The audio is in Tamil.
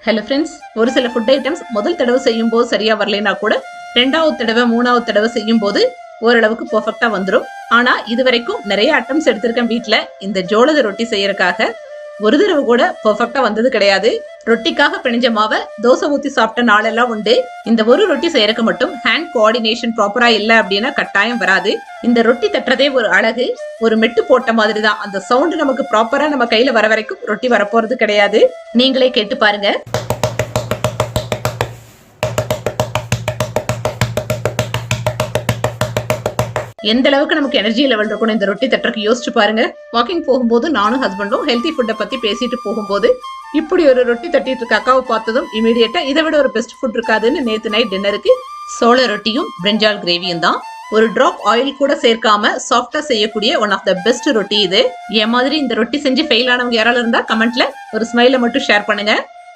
ஹலோ ஃப்ரெண்ட்ஸ், ஒரு சில ஃபுட் ஐட்டம்ஸ் முதல் தடவை செய்யும் போது சரியா வரலைன்னா கூட 2வது தடவை 3வது தடவை செய்யும் போது ஓரளவுக்கு பெர்ஃபெக்ட்டா வந்துடும். ஆனா இது வரைக்கும் நிறைய அட்டம்ஸ் எடுத்திருக்கேன் வீட்ல இந்த ஜோளத ரொட்டி செய்யறதுக்காக. ஒரு தடவை கூட பெர்ஃபெக்ட்டா வந்தது கிடையாது. ரொட்டிக்காக பிணைஞ்ச மாவை தோசை ஊத்தி சாப்பிட்ட நாளெல்லாம் உண்டு. இந்த ஒரு ரொட்டி செய்யறதுக்கு மட்டும் ஹேண்ட் கோஆர்டினேஷன் ப்ராப்பரா இல்ல அப்படின்னா கட்டாயம் வராது. இந்த ரொட்டி தட்டுறதே ஒரு அழகு. ஒரு மெட்டு போட்ட மாதிரி தான். அந்த சவுண்ட் நமக்கு ப்ராப்பரா நம்ம கையில வர வரைக்கும் ரொட்டி வரப்போறது கிடையாது. நீங்களே கேட்டு பாருங்க. எந்த அளவுக்கு நமக்கு எனர்ஜி லெவல் இருக்கணும் இந்த ரொட்டி தட்டுறதுக்கு யோசிச்சு பாருங்க. வாக்கிங் போகும்போது நானும் ஹஸ்பண்டும் ஹெல்த்தி ஃபுட்டை பத்தி பேசிட்டு போகும்போது இப்படி ஒரு ரொட்டி தட்டிட்டு இருக்க அக்காவை பார்த்ததும் இமீடியட்டா இதை விட ஒரு பெஸ்ட் ஃபுட் இருக்காதுன்னு நேத்து நைட் டின்னருக்கு சோள ரொட்டியும் பிரிஞ்சால் கிரேவியும் தான். ஒரு டிராப் ஆயில் கூட சேர்க்காம சாஃப்டா செய்யக்கூடிய ஒன் ஆஃப் த பெஸ்ட் ரொட்டி இது. என் மாதிரி இந்த ரொட்டி செஞ்சு ஃபெயில் ஆனவங்க யாராலும் இருந்தா கமெண்ட்ல ஒரு ஸ்மைல மட்டும் ஷேர் பண்ணுங்க.